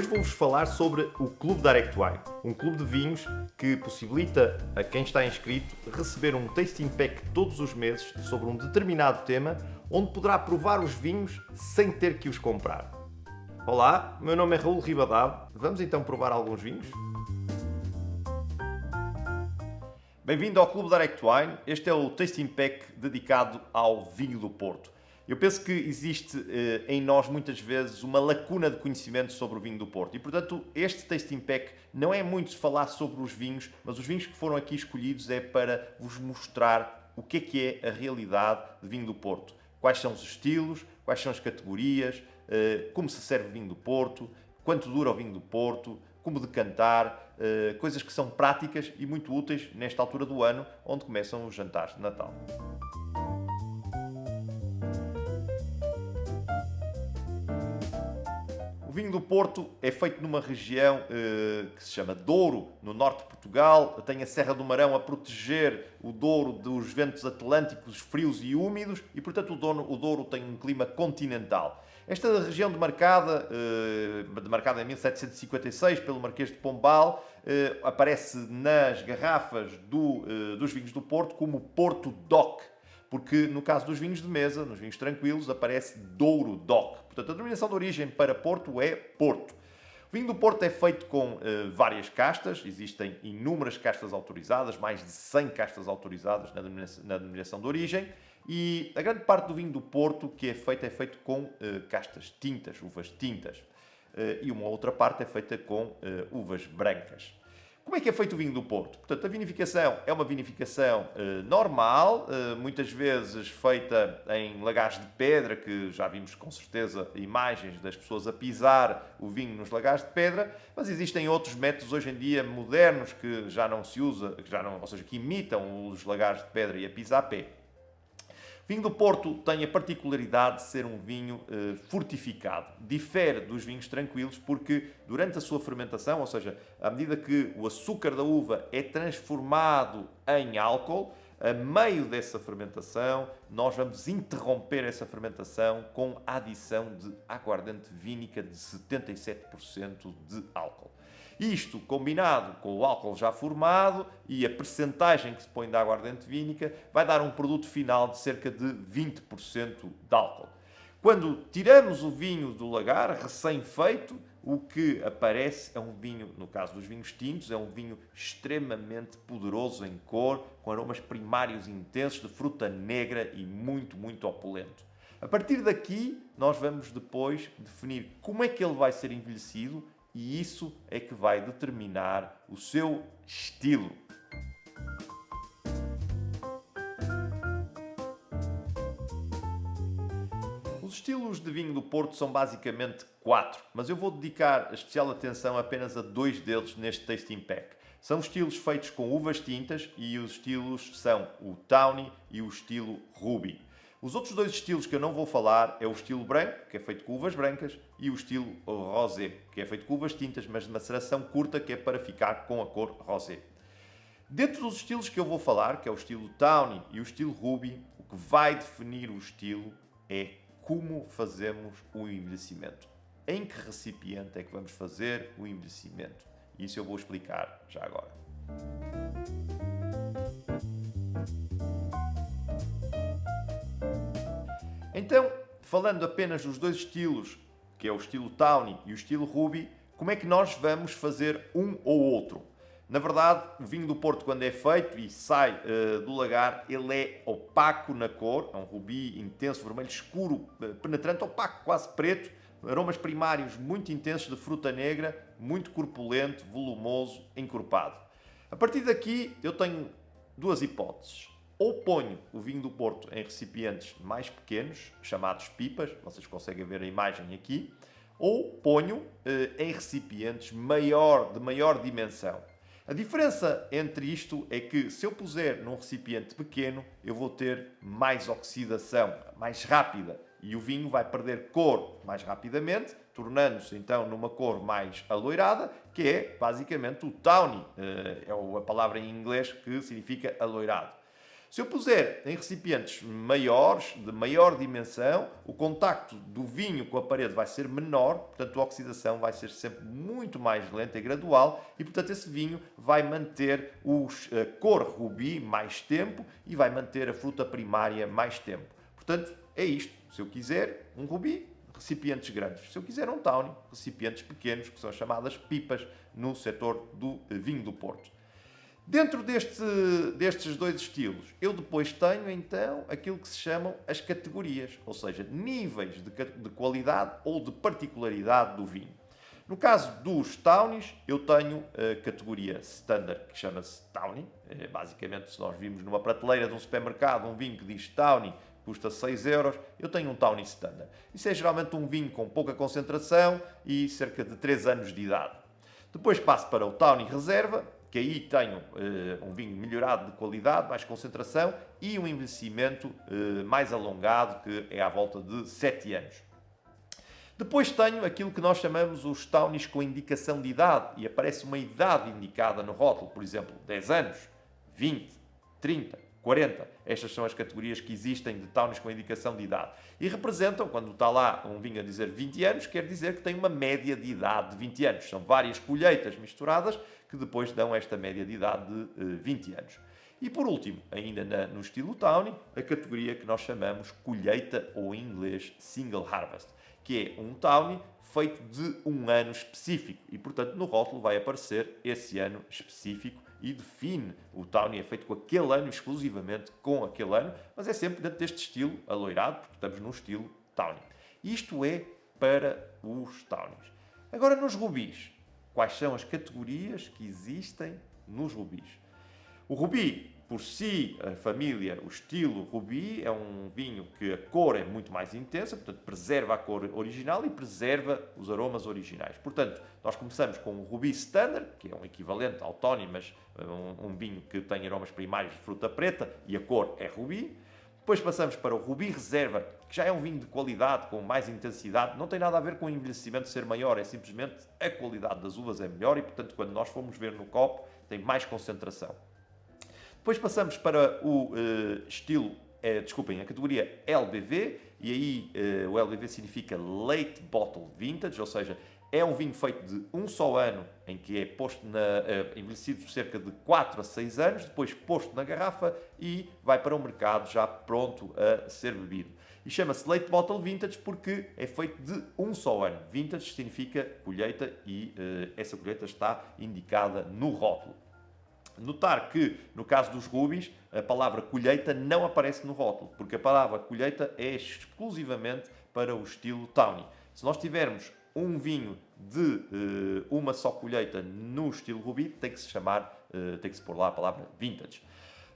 Hoje vou-vos falar sobre o Clube Direct Wine, um clube de vinhos que possibilita a quem está inscrito receber um tasting pack todos os meses sobre um determinado tema, onde poderá provar os vinhos sem ter que os comprar. Olá, meu nome é Raul Ribadave, vamos então provar alguns vinhos? Bem-vindo ao Clube Direct Wine, este é o tasting pack dedicado ao vinho do Porto. Eu penso que existe em nós muitas vezes uma lacuna de conhecimento sobre o vinho do Porto e, portanto, este tasting pack não é muito falar sobre os vinhos, mas os vinhos que foram aqui escolhidos é para vos mostrar o que é a realidade de vinho do Porto. Quais são os estilos, quais são as categorias, como se serve o vinho do Porto, quanto dura o vinho do Porto, como decantar, coisas que são práticas e muito úteis nesta altura do ano, onde começam os jantares de Natal. O vinho do Porto é feito numa região que se chama Douro, no norte de Portugal. Tem a Serra do Marão a proteger o Douro dos ventos atlânticos frios e úmidos e, portanto, o Douro tem um clima continental. Esta região demarcada em 1756 pelo Marquês de Pombal, aparece nas garrafas dos vinhos do Porto como Porto DOC. Porque no caso dos vinhos de mesa, nos vinhos tranquilos, aparece Douro DOC. Portanto, a denominação de origem para Porto é Porto. O vinho do Porto é feito com várias castas, existem inúmeras castas autorizadas, mais de 100 castas autorizadas na denominação de origem, e a grande parte do vinho do Porto que é feito com castas tintas, uvas tintas, e uma outra parte é feita com uvas brancas. Como é que é feito o vinho do Porto? Portanto, a vinificação é uma vinificação normal, muitas vezes feita em lagares de pedra, que já vimos com certeza imagens das pessoas a pisar o vinho nos lagares de pedra, mas existem outros métodos hoje em dia modernos que já não se usa, ou seja, que imitam os lagares de pedra e a pisar a pé. O vinho do Porto tem a particularidade de ser um vinho fortificado. Difere dos vinhos tranquilos porque durante a sua fermentação, ou seja, à medida que o açúcar da uva é transformado em álcool, a meio dessa fermentação, nós vamos interromper essa fermentação com a adição de aguardente vínica de 77% de álcool. Isto, combinado com o álcool já formado e a percentagem que se põe da aguardente vínica, vai dar um produto final de cerca de 20% de álcool. Quando tiramos o vinho do lagar, recém-feito, o que aparece é um vinho, no caso dos vinhos tintos, é um vinho extremamente poderoso em cor, com aromas primários intensos de fruta negra e muito, muito opulento. A partir daqui, nós vamos depois definir como é que ele vai ser envelhecido e isso é que vai determinar o seu estilo. Os estilos de vinho do Porto são basicamente 4, mas eu vou dedicar especial atenção apenas a 2 deles neste tasting pack. São estilos feitos com uvas tintas e os estilos são o Tawny e o estilo Ruby. Os outros 2 estilos que eu não vou falar é o estilo branco, que é feito com uvas brancas, e o estilo rosé, que é feito com uvas tintas, mas de maceração curta, que é para ficar com a cor rosé. Dentro dos estilos que eu vou falar, que é o estilo Tawny e o estilo Ruby, o que vai definir o estilo é como fazemos o envelhecimento. Em que recipiente é que vamos fazer o envelhecimento? Isso eu vou explicar já agora. Então, falando apenas dos 2 estilos, que é o estilo Tawny e o estilo Ruby, como é que nós vamos fazer um ou outro? Na verdade, o vinho do Porto, quando é feito e sai do lagar, ele é opaco na cor, é um rubi intenso, vermelho escuro, penetrante, opaco, quase preto, aromas primários muito intensos de fruta negra, muito corpulento, volumoso, encorpado. A partir daqui, eu tenho 2 hipóteses. Ou ponho o vinho do Porto em recipientes mais pequenos, chamados pipas, vocês conseguem ver a imagem aqui, ou ponho em recipientes de maior dimensão. A diferença entre isto é que se eu puser num recipiente pequeno, eu vou ter mais oxidação, mais rápida, e o vinho vai perder cor mais rapidamente, tornando-se então numa cor mais alourada, que é basicamente o Tawny, é a palavra em inglês que significa alourado. Se eu puser em recipientes maiores, de maior dimensão, o contacto do vinho com a parede vai ser menor, portanto a oxidação vai ser sempre muito mais lenta e gradual e, portanto, esse vinho vai manter a cor rubi mais tempo e vai manter a fruta primária mais tempo. Portanto, é isto. Se eu quiser um rubi, recipientes grandes. Se eu quiser um tawny, recipientes pequenos, que são chamadas pipas no setor do vinho do Porto. Dentro destes dois estilos, eu depois tenho então aquilo que se chamam as categorias, ou seja, níveis de qualidade ou de particularidade do vinho. No caso dos tawnies, eu tenho a categoria standard, que chama-se tawny. Basicamente, se nós vimos numa prateleira de um supermercado um vinho que diz tawny, custa 6 euros, eu tenho um tawny standard. Isso é geralmente um vinho com pouca concentração e cerca de 3 anos de idade. Depois passo para o tawny reserva, que aí tenho um vinho melhorado de qualidade, mais concentração e um envelhecimento mais alongado, que é à volta de 7 anos. Depois tenho aquilo que nós chamamos os tawnies com indicação de idade, e aparece uma idade indicada no rótulo, por exemplo, 10 anos, 20, 30, 40. Estas são as categorias que existem de tawnies com indicação de idade. E representam, quando está lá um vinho a dizer 20 anos, quer dizer que tem uma média de idade de 20 anos. São várias colheitas misturadas que depois dão esta média de idade de 20 anos. E por último, ainda no estilo tawny, a categoria que nós chamamos colheita, ou em inglês single harvest, que é um tawny feito de um ano específico. E, portanto, no rótulo vai aparecer esse ano específico e define o tawny é feito com aquele ano, exclusivamente com aquele ano, mas é sempre dentro deste estilo aloirado, porque estamos num estilo tawny. Isto é para os tawnies. Agora, nos rubis, quais são as categorias que existem nos rubis? O rubi, por si, a família, o estilo rubi, é um vinho que a cor é muito mais intensa, portanto, preserva a cor original e preserva os aromas originais. Portanto, nós começamos com o rubi standard, que é um equivalente ao tawny, mas um vinho que tem aromas primários de fruta preta e a cor é rubi. Depois passamos para o rubi reserva, que já é um vinho de qualidade, com mais intensidade. Não tem nada a ver com o envelhecimento ser maior, é simplesmente a qualidade das uvas é melhor e, portanto, quando nós formos ver no copo, tem mais concentração. Depois passamos para o a categoria LBV, e aí o LBV significa Late Bottle Vintage, ou seja, é um vinho feito de um só ano, em que é envelhecido por cerca de 4 a 6 anos, depois posto na garrafa e vai para o mercado já pronto a ser bebido. E chama-se Late Bottle Vintage porque é feito de um só ano. Vintage significa colheita e essa colheita está indicada no rótulo. Notar que, no caso dos rubis, a palavra colheita não aparece no rótulo, porque a palavra colheita é exclusivamente para o estilo tawny. Se nós tivermos um vinho de uma só colheita no estilo rubi, tem que se pôr lá a palavra vintage.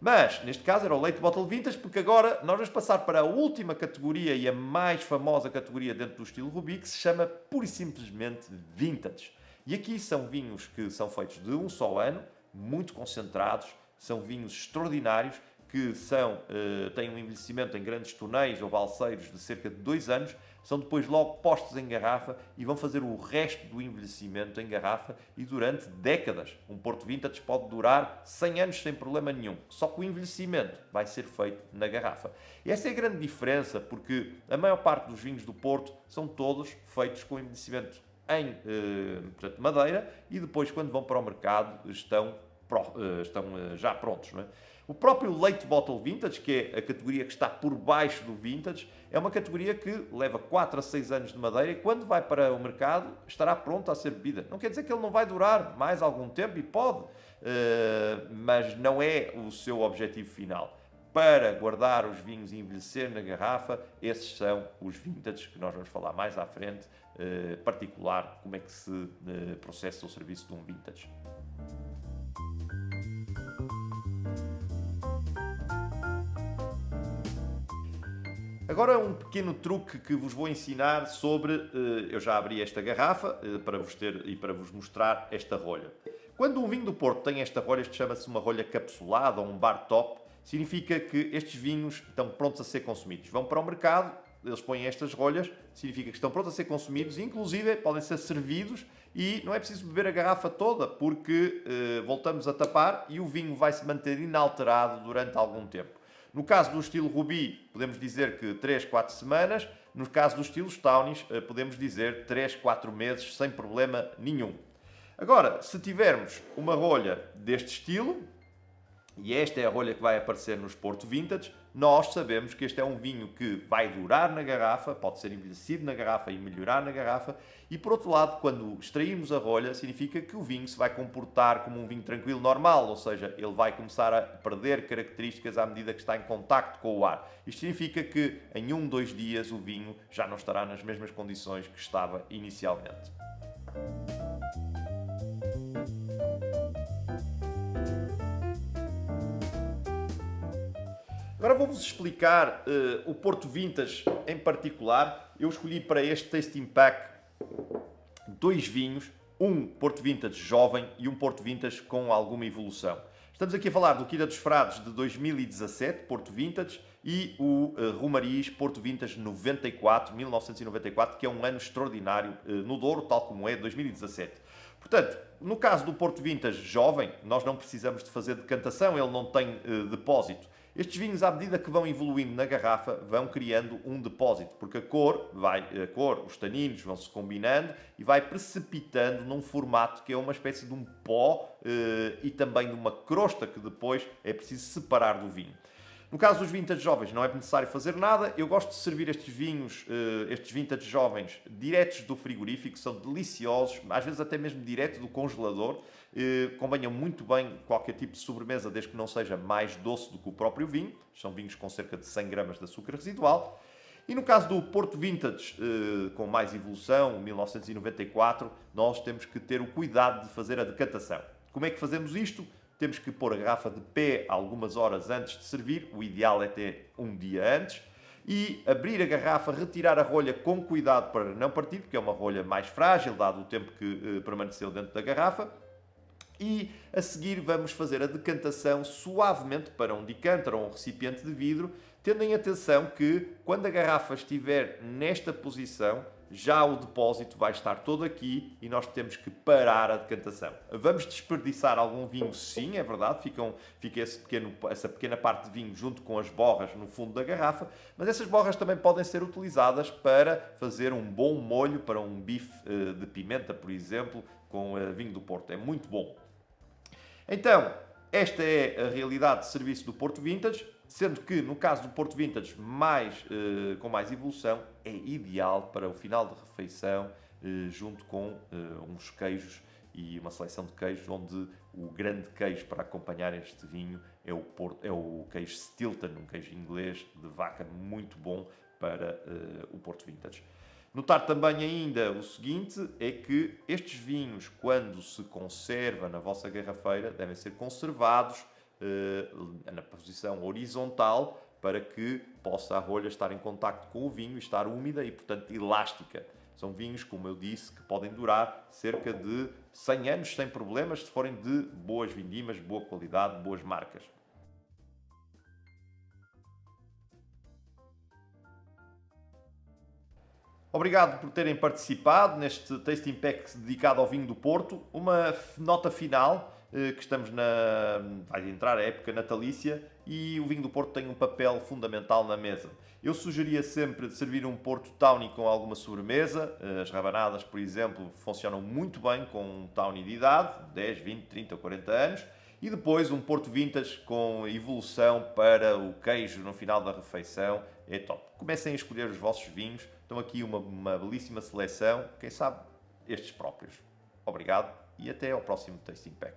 Mas, neste caso, era o Late Bottle Vintage, porque agora nós vamos passar para a última categoria e a mais famosa categoria dentro do estilo rubi, que se chama, pura e simplesmente, Vintage. E aqui são vinhos que são feitos de um só ano, muito concentrados, são vinhos extraordinários que têm um envelhecimento em grandes tonéis ou balseiros de cerca de 2 anos, são depois logo postos em garrafa e vão fazer o resto do envelhecimento em garrafa e durante décadas. Um Porto Vintage pode durar 100 anos sem problema nenhum, só que o envelhecimento vai ser feito na garrafa. E essa é a grande diferença, porque a maior parte dos vinhos do Porto são todos feitos com envelhecimento em madeira e depois, quando vão para o mercado, estão já prontos. Não é? O próprio Late Bottle Vintage, que é a categoria que está por baixo do Vintage, é uma categoria que leva 4 a 6 anos de madeira e quando vai para o mercado estará pronto a ser bebida. Não quer dizer que ele não vai durar mais algum tempo, e pode, mas não é o seu objetivo final. Para guardar os vinhos e envelhecer na garrafa, esses são os vintage, que nós vamos falar mais à frente, particular, como é que se processa o serviço de um vintage. Agora um pequeno truque que vos vou ensinar sobre, eu já abri esta garrafa para vos mostrar esta rolha. Quando um vinho do Porto tem esta rolha, isto chama-se uma rolha capsulada ou um bar top, significa que estes vinhos estão prontos a ser consumidos. Vão para o mercado, eles põem estas rolhas, significa que estão prontos a ser consumidos, inclusive podem ser servidos e não é preciso beber a garrafa toda, porque voltamos a tapar e o vinho vai se manter inalterado durante algum tempo. No caso do estilo Ruby, podemos dizer que 3, 4 semanas. No caso dos estilos Townies, podemos dizer 3, 4 meses, sem problema nenhum. Agora, se tivermos uma rolha deste estilo, e esta é a rolha que vai aparecer nos Porto Vintage, nós sabemos que este é um vinho que vai durar na garrafa, pode ser envelhecido na garrafa e melhorar na garrafa, e por outro lado, quando extrairmos a rolha, significa que o vinho se vai comportar como um vinho tranquilo normal, ou seja, ele vai começar a perder características à medida que está em contacto com o ar. Isto significa que em 1, 2 dias o vinho já não estará nas mesmas condições que estava inicialmente. Agora vou-vos explicar o Porto Vintage em particular. Eu escolhi para este Tasting Pack 2 vinhos, um Porto Vintage jovem e um Porto Vintage com alguma evolução. Estamos aqui a falar do Quinta dos Frades de 2017, Porto Vintage, e o Romariz Porto Vintage 1994, que é um ano extraordinário no Douro, tal como é 2017. Portanto, no caso do Porto Vintage jovem, nós não precisamos de fazer decantação, ele não tem depósito. Estes vinhos, à medida que vão evoluindo na garrafa, vão criando um depósito, porque a cor, os taninos vão se combinando e vai precipitando num formato que é uma espécie de um pó e também de uma crosta que depois é preciso separar do vinho. No caso dos vintage jovens não é necessário fazer nada. Eu gosto de servir estes vinhos, estes vintage jovens, diretos do frigorífico, são deliciosos, às vezes até mesmo direto do congelador. Combinham muito bem qualquer tipo de sobremesa, desde que não seja mais doce do que o próprio vinho. São vinhos com cerca de 100 gramas de açúcar residual. E no caso do Porto Vintage, com mais evolução, 1994, nós temos que ter o cuidado de fazer a decantação. Como é que fazemos isto? Temos que pôr a garrafa de pé algumas horas antes de servir, o ideal é ter um dia antes, e abrir a garrafa, retirar a rolha com cuidado para não partir, porque é uma rolha mais frágil, dado o tempo que permaneceu dentro da garrafa. E a seguir vamos fazer a decantação suavemente para um decanter ou um recipiente de vidro, tendo em atenção que quando a garrafa estiver nesta posição, já o depósito vai estar todo aqui e nós temos que parar a decantação. Vamos desperdiçar algum vinho, sim, é verdade, fica essa pequena parte de vinho junto com as borras no fundo da garrafa, mas essas borras também podem ser utilizadas para fazer um bom molho para um bife de pimenta, por exemplo, com vinho do Porto. É muito bom. Então, esta é a realidade de serviço do Porto Vintage, sendo que no caso do Porto Vintage com mais evolução, é ideal para o final de refeição, junto com uns queijos e uma seleção de queijos, onde o grande queijo para acompanhar este vinho é o queijo Stilton, um queijo inglês de vaca muito bom para o Porto Vintage. Notar também ainda o seguinte, é que estes vinhos, quando se conserva na vossa garrafeira, devem ser conservados na posição horizontal para que possa a rolha estar em contacto com o vinho e estar úmida e, portanto, elástica. São vinhos, como eu disse, que podem durar cerca de 100 anos sem problemas, se forem de boas vindimas, boa qualidade, boas marcas. Obrigado por terem participado neste Tasting Pack dedicado ao vinho do Porto. Uma nota final, que vai entrar a época natalícia e o vinho do Porto tem um papel fundamental na mesa. Eu sugeria sempre servir um Porto Tawny com alguma sobremesa. As rabanadas, por exemplo, funcionam muito bem com um Tawny de idade, 10, 20, 30 ou 40 anos. E depois um Porto Vintage com evolução para o queijo no final da refeição. É top. Comecem a escolher os vossos vinhos. Estão aqui uma belíssima seleção. Quem sabe estes próprios. Obrigado e até ao próximo Tasting Pack.